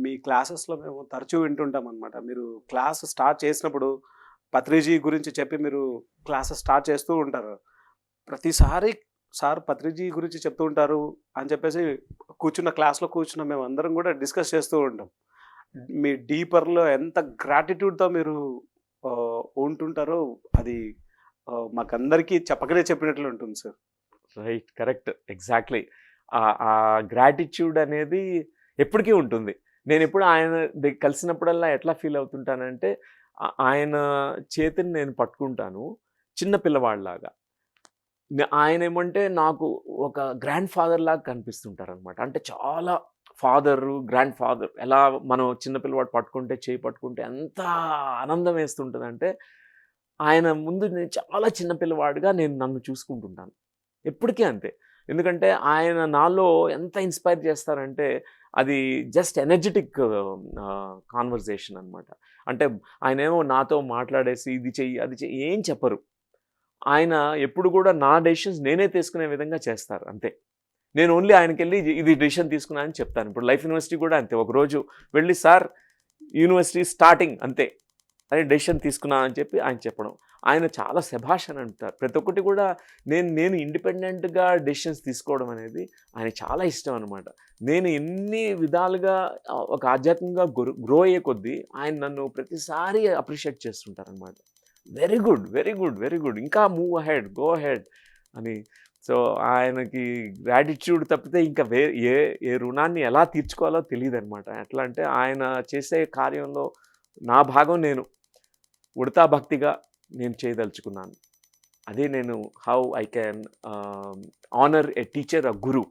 మీ క్లాసెస్‌లో మేము తరచూ వింటుంటాం అనమాట. మీరు క్లాస్ స్టార్ట్ చేసినప్పుడు పత్రిజీ గురించి చెప్పి మీరు క్లాసెస్ స్టార్ట్ చేస్తూ ఉంటారు. ప్రతిసారి సార్ పత్రిజీ గురించి చెప్తూ ఉంటారు అని చెప్పేసి క్లాస్‌లో కూర్చున్న మేమందరం కూడా డిస్కస్ చేస్తూ ఉంటాం. మీ డీపర్‌లో ఎంత గ్రాటిట్యూడ్‌తో మీరు ఉంటుంటారో అది మాకందరికీ చెప్పకనే చెప్పినట్లు ఉంటుంది సార్. రైట్. కరెక్ట్. ఎగ్జాక్ట్‌లీ. ఆ గ్రాటిట్యూడ్ అనేది ఎప్పటికీ ఉంటుంది. నేనెప్పుడు ఆయన కలిసినప్పుడల్లా ఎట్లా ఫీల్ అవుతుంటానంటే, ఆయన చేతిని నేను పట్టుకుంటాను చిన్న పిల్లవాడిలాగా. ఆయనేమంటే నాకు ఒక గ్రాండ్ ఫాదర్ లాగా కనిపిస్తుంటారనమాట. అంటే చాలా ఫాదరు, గ్రాండ్ ఫాదర్ ఎలా మనం చిన్న పిల్లవాడు పట్టుకుంటే, చేయి పట్టుకుంటే ఎంత ఆనందం వేస్తుంటదంటే, ఆయన ముందు నేను చాలా చిన్న పిల్లవాడిగా నన్ను చూసుకుంటుంటాను. ఎప్పటికీ అంతే. ఎందుకంటే ఆయన నాలో ఎంత ఇన్‌స్పైర్ చేస్తారంటే, అది జస్ట్ ఎనర్జిటిక్ కాన్వర్జేషన్ అనమాట. అంటే ఆయనేమో నాతో మాట్లాడేసి ఇది చెయ్యి, అది చెయ్యి ఏం చెప్పరు. ఆయన ఎప్పుడు కూడా నా డెసిషన్స్ నేనే తీసుకునే విధంగా చేస్తారు అంతే. నేను ఓన్లీ ఆయనకెళ్ళి ఇది డెసిషన్ తీసుకున్నా అని చెప్తాను. ఇప్పుడు లైఫ్ యూనివర్సిటీ కూడా అంతే. ఒకరోజు వెళ్ళి సార్ యూనివర్సిటీ స్టార్టింగ్ అంతే. అదే డెసిషన్ తీసుకున్నా అని చెప్పి ఆయన చెప్పడం. ఆయన చాలా శభాష్ అని అంటారు. ప్రతి ఒక్కటి కూడా నేను ఇండిపెండెంట్‌గా డెసిషన్స్ తీసుకోవడం అనేది ఆయనకి చాలా ఇష్టం అనమాట. నేను ఎన్ని విధాలుగా ఒక ఆధ్యాత్మికంగా గ్రో అయ్యే కొద్దీ ఆయన నన్ను ప్రతిసారి అప్రిషియేట్ చేస్తుంటారనమాట. Very good, very good, very good. ఇంకా మూవ్ అహెడ్, గో అహెడ్ అని. సో ఆయనకి గ్రాటిట్యూడ్ తప్పితే ఇంకా ఏ రుణాన్ని ఎలా తీర్చుకోవాలో తెలీదనమాట. ఎట్లా అంటే ఆయన చేసే కార్యంలో నా భాగం నేను ఉడతా భక్తిగా నేను చేయదలుచుకున్నాను. అదే నేను how I can honour a teacher, a Guru.